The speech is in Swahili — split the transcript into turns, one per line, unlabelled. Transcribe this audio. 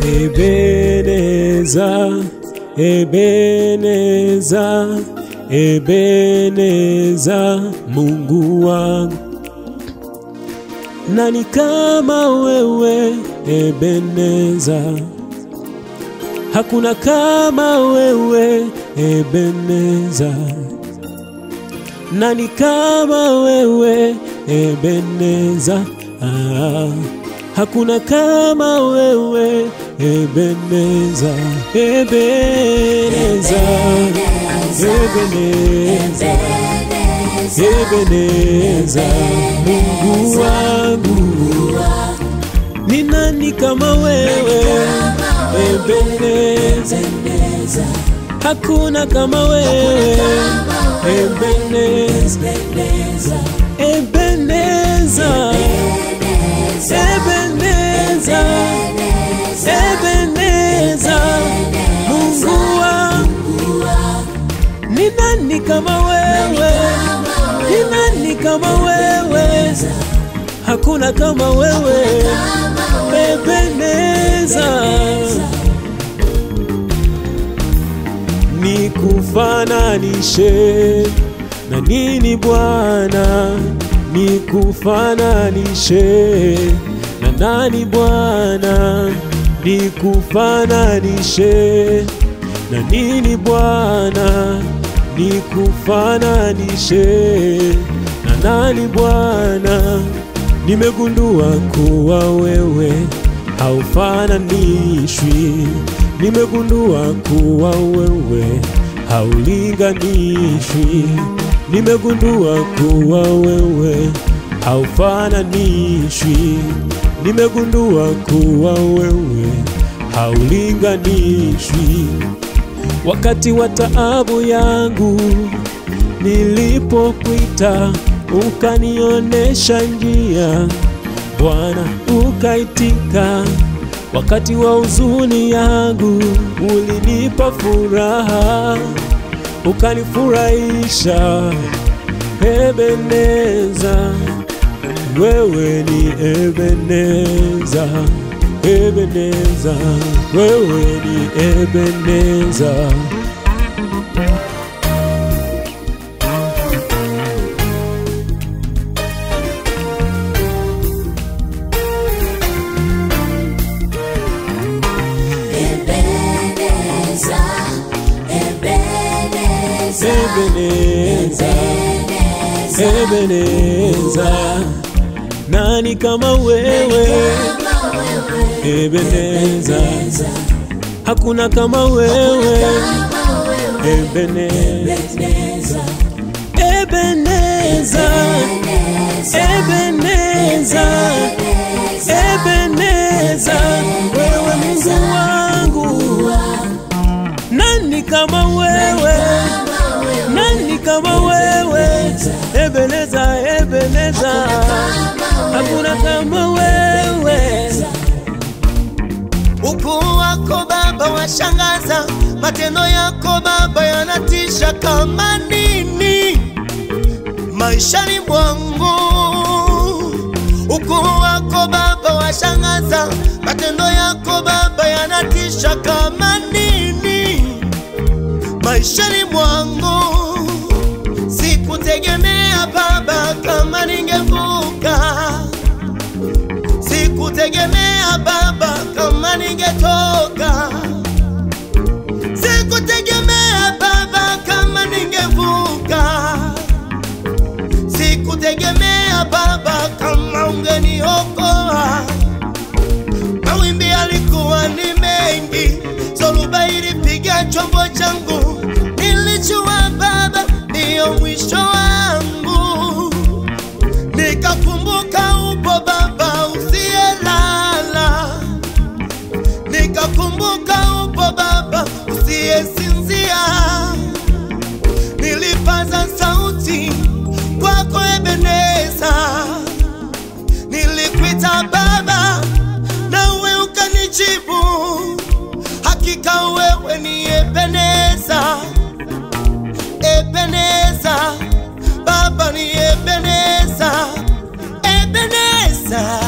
Ebeneza, Ebeneza, Ebeneza, Mungu wangu. Nani kama wewe Ebeneza? Hakuna kama wewe Ebeneza. Nani kama wewe Ebeneza? Hakuna kama wewe Ebeneza. Ebeneza, Ebeneza, Ebeneza, Mungu wangu. Ni nani kama wewe Ebeneza? Hakuna kama wewe Ebeneza. Ebeneza, Ebeneza, Ebeneza, Mungu wangu. Ni nani kama wewe? Ni nani kama wewe? Hakuna kama wewe Ebeneza. Nikufananishe na nini Bwana? Nikufananishe na nani Bwana? Nikufananishe na nini Bwana? Nikufananishe na nani Bwana? Nimegundua kuwa wewe haufananishwi. Nimegundua kuwa wewe haulinganishwi. Nimegundua kuwa wewe haufananishwi. Nimegundua kuwa wewe haulinganishwi. Wakati wa taabu yangu nilipokuita, ukanionesha njia Bwana, ukaitika. Wakati wa huzuni yangu ulinipa furaha, ukanifurahisha. Ebeneza, wewe ni Ebeneza. Ebeneza, wewe ni Ebeneza. Ebeneza, Ebeneza, nani kama wewe Ebeneza? Hakuna kama wewe Ebeneza. Ebeneza, Ebeneza, Ebeneza, wewe Mungu wangu. Nani kama wewe? Nani kama wewe Ebeneza, Ebeneza, hakuna kama wewe.
Ukuu wako Baba washangaza, matendo yako Baba yanatisha kama nini maishani mwangu. Ukuu wako Baba washangaza, matendo yako Baba yanatisha kama nini maishani mwangu. Sikutegemea Baba kama ningevuka, sikutegemea Baba kama ningetoka, sikutegemea Baba kama ningevuka, sikutegemea Baba kama ungeniokoa. Mawimbi yalikuwa ni mengi, dhoruba ilipiga chombo changu. Nilijua Baba ndiyo mwisho wangu. Nikakumbuka upo Baba usiyelala, nikakumbuka upo Baba usiyesinzia. Nilipaza sauti kwako Ebeneza, nilikuita Baba nawe ukanijibu. Hakika wewe ni Ebeneza. Ebeneza, Baba ni Ebeneza. Ebeneza.